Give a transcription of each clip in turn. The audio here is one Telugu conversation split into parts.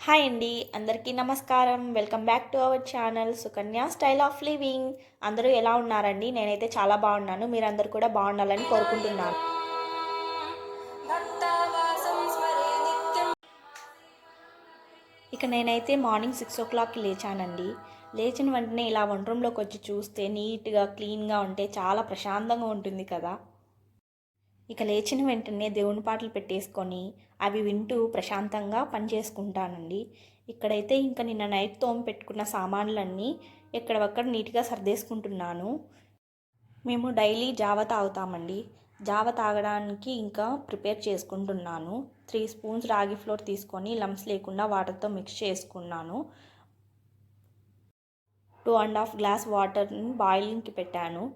హాయ్ అండి, అందరికీ నమస్కారం. Welcome back to our channel Sukanya style of living. అందరూ ఎలా ఉన్నారండి? నేనైతే చాలా బాగున్నాను. మీరందరూ కూడా బాగుండాలని కోరుకుంటున్నాను. ఇక నేనైతే మార్నింగ్ 6 o'clockకి లేచానండి. లేచిన వెంటనే ఇలా వంట రూమ్లోకి వచ్చి చూస్తే నీట్గా క్లీన్గా ఉంటే చాలా ప్రశాంతంగా ఉంటుంది కదా. ఇక లేచిన వెంటనే దేవుని పాటలు పెట్టేసుకొని అవి వింటూ ప్రశాంతంగా పని చేసుకుంటానండి. ఇక్కడైతే ఇంకా నిన్న నైట్ తోమి పెట్టుకున్న సామాన్లన్నీ ఎక్కడవక్కడ నీట్గా సర్దేసుకుంటున్నాను. మేము డైలీ జావ తాగుతామండి. జావ తాగడానికి ఇంకా ప్రిపేర్ చేసుకుంటున్నాను. 3 స్పూన్స్ రాగి ఫ్లోర్ తీసుకొని లమ్స్ లేకుండా వాటర్తో మిక్స్ చేసుకున్నాను. 2.5 గ్లాస్ వాటర్ని బాయిలింగ్కి పెట్టాను.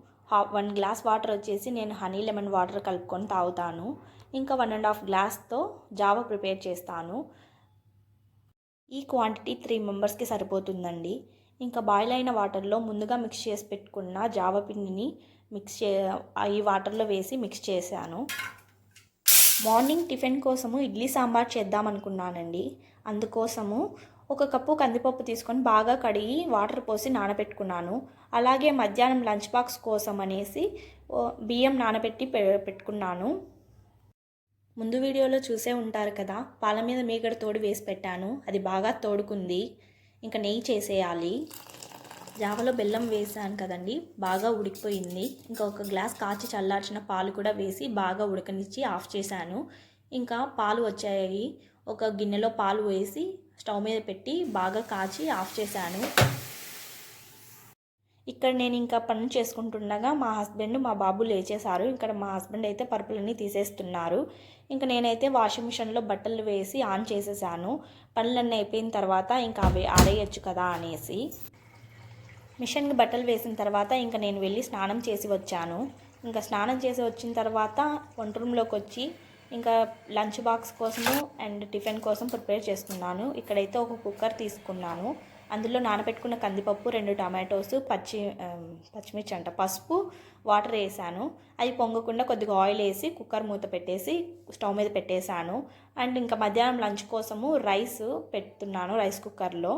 1 గ్లాస్ వాటర్ వచ్చేసి నేను హనీ లెమన్ వాటర్ కలుపుకొని తాగుతాను. ఇంకా 1.5 గ్లాస్తో జావ ప్రిపేర్ చేస్తాను. ఈ క్వాంటిటీ 3 మెంబర్స్కి సరిపోతుందండి. ఇంకా బాయిల్ అయిన వాటర్లో ముందుగా మిక్స్ చేసి పెట్టుకున్న జావ పిండిని ఈ వాటర్లో వేసి మిక్స్ చేశాను. మార్నింగ్ టిఫిన్ కోసము ఇడ్లీ సాంబార్ చేద్దాం అనుకున్నానండి. అందుకోసము 1 కప్పు కందిపప్పు తీసుకొని బాగా కడిగి వాటర్ పోసి నానబెట్టుకున్నాను. అలాగే మధ్యాహ్నం లంచ్ బాక్స్ కోసం అనేసి బియ్యం నానబెట్టి పెట్టుకున్నాను. ముందు వీడియోలో చూసే ఉంటారు కదా, పాల మీద మీగడ తోడు వేసి పెట్టాను. అది బాగా తోడుకుంది. ఇంకా నెయ్యి చేసేయాలి. జావలో బెల్లం వేసాను కదండి, బాగా ఉడికిపోయింది. ఇంకా 1 గ్లాస్ కాచి చల్లార్చిన పాలు కూడా వేసి బాగా ఉడకనిచ్చి ఆఫ్ చేశాను. ఇంకా పాలు వచ్చాయి. ఒక గిన్నెలో పాలు వేసి స్టవ్ మీద పెట్టి బాగా కాచి ఆఫ్ చేశాను. ఇక్కడ నేను ఇంకా పని చేసుకుంటుండగా మా హస్బెండ్ మా బాబు లేచేశారు. ఇక్కడ మా హస్బెండ్ అయితే పరుపులన్నీ తీసేస్తున్నారు. ఇంకా నేనైతే వాషింగ్ మిషన్లో బట్టలు వేసి ఆన్ చేసేసాను. పనులన్నీ అయిపోయిన తర్వాత ఇంకా అవి ఆరేయచ్చు కదా అనేసి మిషన్కి బట్టలు వేసిన తర్వాత ఇంకా నేను వెళ్ళి స్నానం చేసి వచ్చాను. ఇంకా స్నానం చేసి వచ్చిన తర్వాత వంట రూమ్లోకి వచ్చి ఇంకా లంచ్ బాక్స్ కోసము అండ్ టిఫిన్ కోసం ప్రిపేర్ చేస్తున్నాను. ఇక్కడైతే ఒక కుక్కర్ తీసుకున్నాను. అందులో నానబెట్టుకున్న కందిపప్పు, 2 టమాటోస్, పచ్చిమిర్చి పసుపు, వాటర్ వేసాను. అది పొంగకుండా కొద్దిగా ఆయిల్ వేసి కుక్కర్ మూత పెట్టేసి స్టవ్ మీద పెట్టేశాను. అండ్ ఇంకా మధ్యాహ్నం లంచ్ కోసము రైస్ పెడుతున్నాను రైస్ కుక్కర్లో.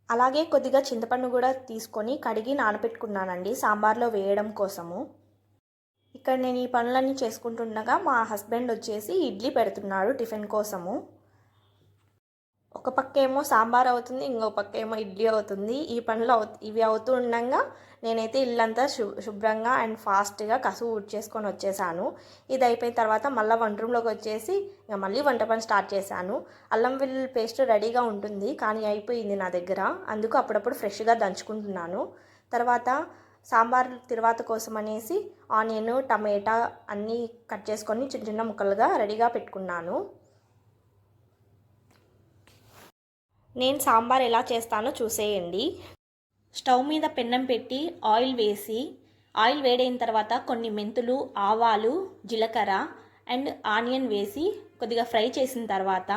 అలాగే కొద్దిగా చింతపండు కూడా తీసుకొని కడిగి నానబెట్టుకున్నానండి సాంబార్లో వేయడం కోసము. ఇక్కడ నేను ఈ పనులన్నీ చేసుకుంటుండగా మా హస్బెండ్ వచ్చేసి ఇడ్లీ పెడుతున్నాడు టిఫిన్ కోసము. ఒక పక్క ఏమో సాంబార్ అవుతుంది, ఇంకో పక్క ఏమో ఇడ్లీ అవుతుంది. ఈ పనులు ఇవి అవుతూ ఉండగా నేనైతే ఇల్లంతా శుభ్రంగా అండ్ ఫాస్ట్గా కసువు ఊడ్చేసుకొని వచ్చేసాను. ఇది అయిపోయిన తర్వాత మళ్ళీ వంట రూమ్లోకి వచ్చేసి ఇంకా మళ్ళీ వంట పని స్టార్ట్ చేశాను. అల్లం వెల్లుల్లి పేస్ట్ రెడీగా ఉంటుంది కానీ అయిపోయింది నా దగ్గర, అందుకు అప్పుడప్పుడు ఫ్రెష్గా దంచుకుంటున్నాను. తర్వాత సాంబార్ తిరువాత కోసం అనేసి ఆనియన్, టమాటా అన్నీ కట్ చేసుకొని చిన్న చిన్న ముక్కలుగా రెడీగా పెట్టుకున్నాను. నేను సాంబార్ ఎలా చేస్తానో చూసేయండి. స్టవ్ మీద పెన్నం పెట్టి ఆయిల్ వేసి ఆయిల్ వేడైన తర్వాత కొన్ని మెంతులు, ఆవాలు, జీలకర్ర అండ్ ఆనియన్ వేసి కొద్దిగా ఫ్రై చేసిన తర్వాత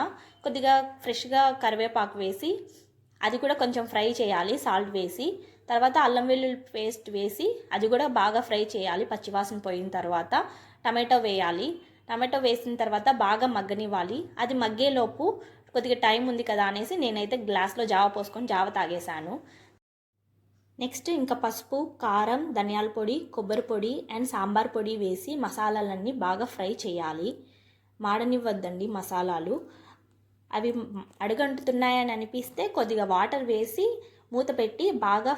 కొద్దిగా ఫ్రెష్గా కరివేపాకు వేసి అది కూడా కొంచెం ఫ్రై చేయాలి సాల్ట్ వేసి. తర్వాత అల్లం వెల్లుల్లి పేస్ట్ వేసి అది కూడా బాగా ఫ్రై చేయాలి. పచ్చివాసన పోయిన తర్వాత టమాటో వేయాలి. టమాటో వేసిన తర్వాత బాగా మగ్గనివ్వాలి. అది మగ్గేలోపు కొద్దిగా టైం ఉంది కదా అనేసి నేనైతే గ్లాస్లో జావ పోసుకొని జావ తాగేశాను. నెక్స్ట్ ఇంకా పసుపు, కారం, ధనియాల పొడి, కొబ్బరి పొడి అండ్ సాంబార్ పొడి వేసి మసాలాలన్నీ బాగా ఫ్రై చేయాలి. మాడనివ్వద్దండి మసాలాలు. అవి అడుగంటుతున్నాయని అనిపిస్తే కొద్దిగా వాటర్ వేసి మూత పెట్టి బాగా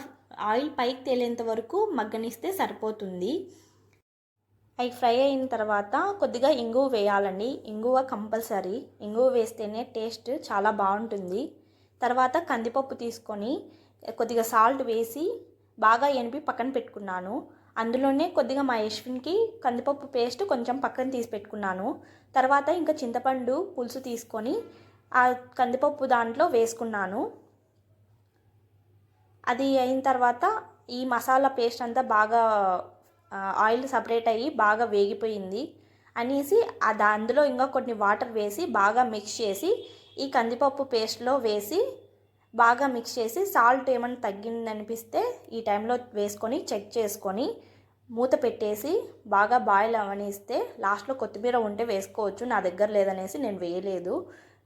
ఆయిల్ పైకి తేలేంత వరకు మగ్గనిస్తే సరిపోతుంది. అవి ఫ్రై అయిన తర్వాత కొద్దిగా ఇంగువ వేయాలండి. ఇంగువ కంపల్సరీ, ఇంగువ వేస్తేనే టేస్ట్ చాలా బాగుంటుంది. తర్వాత కందిపప్పు తీసుకొని కొద్దిగా సాల్ట్ వేసి బాగా ఎనిపి పక్కన పెట్టుకున్నాను. అందులోనే కొద్దిగా మా యశ్విన్కి కందిపప్పు పేస్ట్ కొంచెం పక్కన తీసి పెట్టుకున్నాను. తర్వాత ఇంకా చింతపండు పులుసు తీసుకొని ఆ కందిపప్పు దాంట్లో వేసుకున్నాను. అది అయిన తర్వాత ఈ మసాలా పేస్ట్ అంతా బాగా ఆయిల్ సపరేట్ అయ్యి బాగా వేగిపోయింది అనేసి అందులో ఇంకా కొన్ని వాటర్ వేసి బాగా మిక్స్ చేసి ఈ కందిపప్పు పేస్ట్లో వేసి బాగా మిక్స్ చేసి సాల్ట్ ఏమైనా తగ్గిందనిపిస్తే ఈ టైంలో వేసుకొని చెక్ చేసుకొని మూత పెట్టేసి బాగా బాయిల్ అవనిస్తే లాస్ట్లో కొత్తిమీర ఉంటే వేసుకోవచ్చు. నా దగ్గర లేదనేసి నేను వేయలేదు.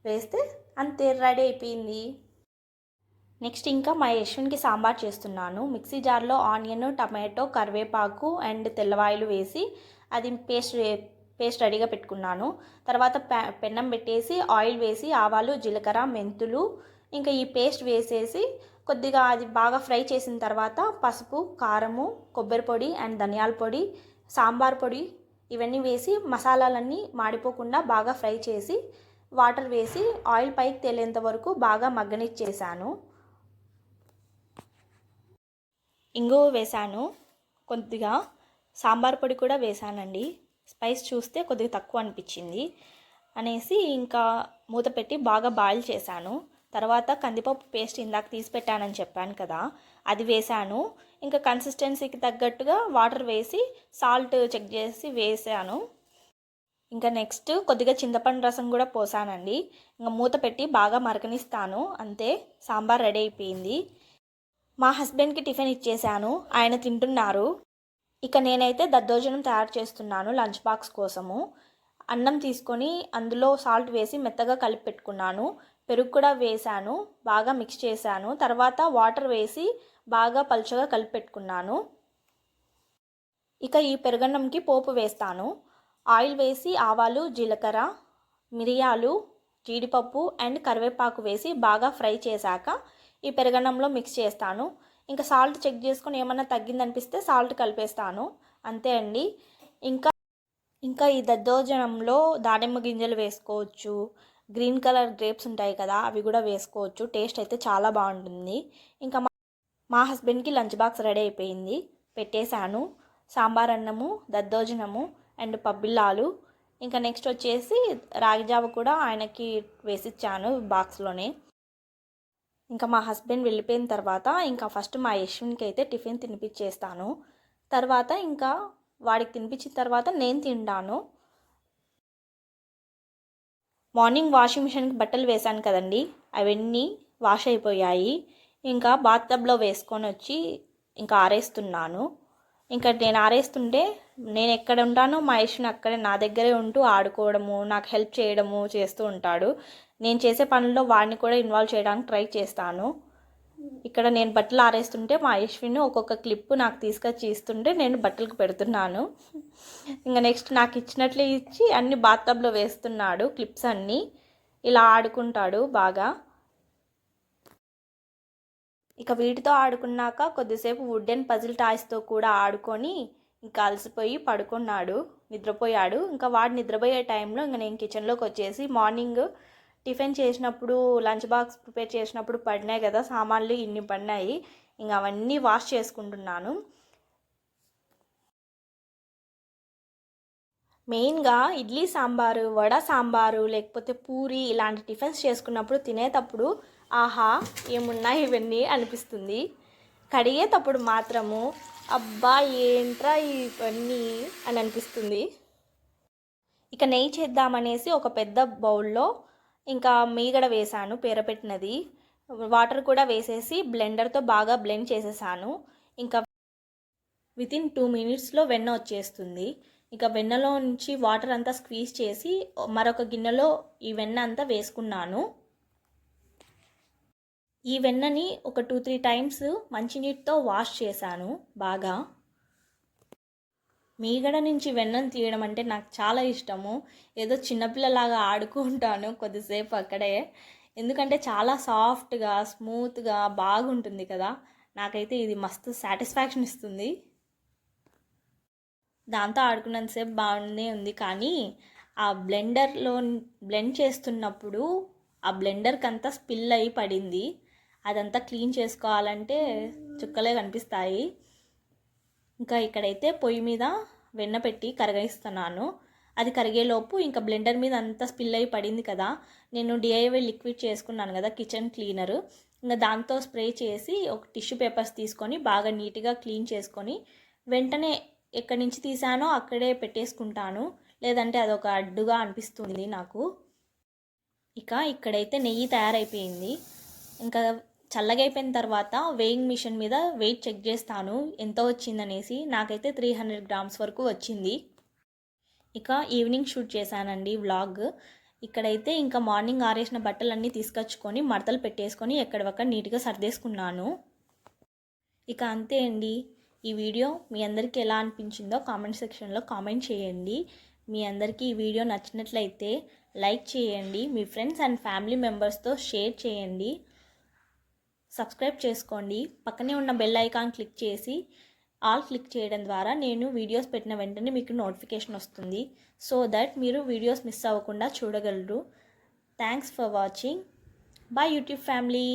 వేస్తే అంతే, రెడీ అయిపోయింది. నెక్స్ట్ ఇంకా మా యశ్విన్కి సాంబార్ చేస్తున్నాను. మిక్సీ జార్లో ఆనియన్, టమాటో, కరివేపాకు అండ్ తెల్లవాయలు వేసి అది పేస్ట్ రెడీగా పెట్టుకున్నాను. తర్వాత పెన్నం పెట్టేసి ఆయిల్ వేసి ఆవాలు, జీలకర్ర, మెంతులు ఇంకా ఈ పేస్ట్ వేసేసి కొద్దిగా అది బాగా ఫ్రై చేసిన తర్వాత పసుపు, కారము, కొబ్బరి పొడి అండ్ ధనియాల పొడి, సాంబార్ పొడి ఇవన్నీ వేసి మసాలాలన్నీ మాడిపోకుండా బాగా ఫ్రై చేసి వాటర్ వేసి ఆయిల్ పైకి తేలేంత వరకు బాగా మగ్గనిచ్చేసాను. ఇంగువ వేసాను, కొద్దిగా సాంబార్ పొడి కూడా వేసానండి. స్పైస్ చూస్తే కొద్దిగా తక్కువ అనిపించింది అనేసి ఇంకా మూత పెట్టి బాగా బాయిల్ చేశాను. తర్వాత కందిపప్పు పేస్ట్ ఇందాక తీసి పెట్టానని చెప్పాను కదా, అది వేసాను. ఇంకా కన్సిస్టెన్సీకి తగ్గట్టుగా వాటర్ వేసి సాల్ట్ చెక్ చేసి వేసాను. ఇంకా నెక్స్ట్ కొద్దిగా చింతపండు రసం కూడా పోసానండి. ఇంకా మూత పెట్టి బాగా మరగనిస్తాను. అంతే, సాంబార్ రెడీ అయిపోయింది. మా హస్బెండ్కి టిఫిన్ ఇచ్చేసాను, ఆయన తింటున్నారు. ఇక నేనైతే దద్దోజనం తయారు చేస్తున్నాను లంచ్ బాక్స్ కోసము. అన్నం తీసుకొని అందులో సాల్ట్ వేసి మెత్తగా కలిపి పెట్టుకున్నాను. పెరుగు కూడా వేసాను, బాగా మిక్స్ చేశాను. తర్వాత వాటర్ వేసి బాగా పలుచగా కలిపి పెట్టుకున్నాను. ఇక ఈ పెరుగన్నంకి పోపు వేస్తాను. ఆయిల్ వేసి ఆవాలు, జీలకర్ర, మిరియాలు, జీడిపప్పు అండ్ కరివేపాకు వేసి బాగా ఫ్రై చేశాక ఈ పెరుగన్నంలో మిక్స్ చేస్తాను. ఇంకా సాల్ట్ చెక్ చేసుకొని ఏమన్నా తగ్గిందనిపిస్తే సాల్ట్ కలిపేస్తాను. అంతే అండి. ఇంకా ఈ దద్దోజనంలో దానిమ్మ గింజలు వేసుకోవచ్చు, గ్రీన్ కలర్ గ్రేప్స్ ఉంటాయి కదా అవి కూడా వేసుకోవచ్చు. టేస్ట్ అయితే చాలా బాగుంటుంది. ఇంకా మా హస్బెండ్కి లంచ్ బాక్స్ రెడీ అయిపోయింది, పెట్టేశాను. సాంబార్ అన్నము, దద్దోజనము అండ్ పబ్బిల్లాలు. ఇంకా నెక్స్ట్ వచ్చేసి రాగిజావ కూడా ఆయనకి వేసిచ్చాను బాక్స్లోనే. ఇంకా మా హస్బెండ్ వెళ్ళిపోయిన తర్వాత ఇంకా ఫస్ట్ మా యశ్విన్కి అయితే టిఫిన్ తినిపించేస్తాను. తర్వాత ఇంకా వాడికి తినిపించిన తర్వాత నేను తింటాను. మార్నింగ్ వాషింగ్ మిషన్కి బట్టలు వేశాను కదండి, అవన్నీ వాష్ అయిపోయాయి. ఇంకా బాత్ టబ్లో వేసుకొని వచ్చి ఇంకా ఆరేస్తున్నాను. ఇంకా నేను ఆరేస్తుంటే నేను ఎక్కడ ఉంటానో మా యశ్విన్ అక్కడే నా దగ్గరే ఉంటూ ఆడుకోవడము, నాకు హెల్ప్ చేయడము చేస్తూ ఉంటాడు. నేను చేసే పనుల్లో వాడిని కూడా ఇన్వాల్వ్ చేయడానికి ట్రై చేస్తాను. ఇక్కడ నేను బట్టలు ఆరేస్తుంటే మా యశ్విన్ ఒక్కొక్క క్లిప్ నాకు తీసుకొచ్చి ఇస్తుంటే నేను బట్టలకు పెడుతున్నాను. ఇంకా నెక్స్ట్ నాకు ఇచ్చినట్లే ఇచ్చి అన్ని బాత్టబ్లో వేస్తున్నాడు క్లిప్స్ అన్నీ. ఇలా ఆడుకుంటాడు బాగా. ఇక వీటితో ఆడుకున్నాక కొద్దిసేపు వుడెన్ పజిల్ టాయ్స్తో కూడా ఆడుకొని ఇంకా అలసిపోయి పడుకున్నాడు, నిద్రపోయాడు. ఇంకా వాడు నిద్రపోయే టైంలో ఇంకా నేను కిచెన్లోకి వచ్చేసి మార్నింగ్ టిఫిన్ చేసినప్పుడు లంచ్ బాక్స్ ప్రిపేర్ చేసినప్పుడు పడినాయి కదా సామాన్లు, ఇన్ని పడినాయి. ఇంకా అవన్నీ వాష్ చేసుకుంటున్నాను. మెయిన్గా ఇడ్లీ సాంబారు, వడ సాంబారు లేకపోతే పూరి ఇలాంటి టిఫిన్స్ చేసుకున్నప్పుడు తినేటప్పుడు ఆహా ఏమున్నాయి ఇవన్నీ అనిపిస్తుంది. కడిగేటప్పుడు మాత్రము అబ్బా ఏంట్రా ఇవన్నీ అని అనిపిస్తుంది. ఇక నెయ్యి చేద్దామనేసి ఒక పెద్ద బౌల్లో ఇంకా మీగడ వేసాను, పేరపెట్టినది. వాటర్ కూడా వేసేసి బ్లెండర్తో బాగా బ్లెండ్ చేసేసాను. ఇంకా వితిన్ 2 minutesలో వెన్న వచ్చేస్తుంది. ఇక వెన్నలో నుంచి వాటర్ అంతా స్క్వీజ్ చేసి మరొక గిన్నెలో ఈ వెన్న అంతా వేసుకున్నాను. ఈ వెన్నని ఒక 2-3 times మంచినీటితో వాష్ చేశాను బాగా. మీగడ నుంచి వెన్నను తీయడం అంటే నాకు చాలా ఇష్టము. ఏదో చిన్నపిల్లలాగా ఆడుకుంటాను కొద్దిసేపు అక్కడే, ఎందుకంటే చాలా సాఫ్ట్గా స్మూత్గా బాగుంటుంది కదా. నాకైతే ఇది మస్తు సాటిస్ఫాక్షన్ ఇస్తుంది. దాంతో ఆడుకున్నంతసేపు బాగానే ఉంది, కానీ ఆ బ్లెండర్లో బ్లెండ్ చేస్తున్నప్పుడు ఆ బ్లెండర్కి అంతా స్పిల్ అయి పడింది. అదంతా క్లీన్ చేసుకోవాలంటే చుక్కలే కనిపిస్తాయి. ఇంకా ఇక్కడైతే పొయ్యి మీద వెన్న పెట్టి కరగిస్తున్నాను. అది కరిగేలోపు ఇంకా బ్లెండర్ మీద అంతా స్పిల్ అయి పడింది కదా, నేను DIY లిక్విడ్ చేసుకున్నాను కదా కిచెన్ క్లీనర్, ఇంకా దాంతో స్ప్రే చేసి ఒక టిష్యూ పేపర్స్ తీసుకొని బాగా నీట్గా క్లీన్ చేసుకొని వెంటనే ఎక్కడి నుంచి తీసానో అక్కడే పెట్టేసుకుంటాను, లేదంటే అదొక అడ్డుగా అనిపిస్తుంది నాకు. ఇక ఇక్కడైతే నెయ్యి తయారైపోయింది. ఇంకా చల్లగా అయిపోయిన తర్వాత వేయింగ్ మిషన్ మీద వెయిట్ చెక్ చేస్తాను ఎంత వచ్చిందనేసి. నాకైతే 300 grams వరకు వచ్చింది. ఇక ఈవినింగ్ షూట్ చేశానండి వ్లాగ్. ఇక్కడైతే ఇంకా మార్నింగ్ ఆరేసిన బట్టలన్నీ తీసుకొచ్చుకొని మడతలు పెట్టేసుకొని ఎక్కడొక్కడ నీట్గా సర్దేసుకున్నాను. ఇక అంతే అండి. ఈ వీడియో మీ అందరికీ ఎలా అనిపించిందో కామెంట్ సెక్షన్లో కామెంట్ చేయండి. మీ అందరికీ ఈ వీడియో నచ్చినట్లయితే లైక్ చేయండి, మీ ఫ్రెండ్స్ అండ్ ఫ్యామిలీ మెంబర్స్తో షేర్ చేయండి, సబ్స్క్రైబ్ చేసుకోండి. పక్కనే ఉన్న బెల్ ఐకాన్ క్లిక్ చేసి ఆల్ క్లిక్ చేయడం ద్వారా నేను వీడియోస్ పెట్టిన వెంటనే మీకు నోటిఫికేషన్ వస్తుంది. సో దట్ మీరు వీడియోస్ మిస్ అవ్వకుండా చూడగలరు. Thanks for watching. Bye YouTube family.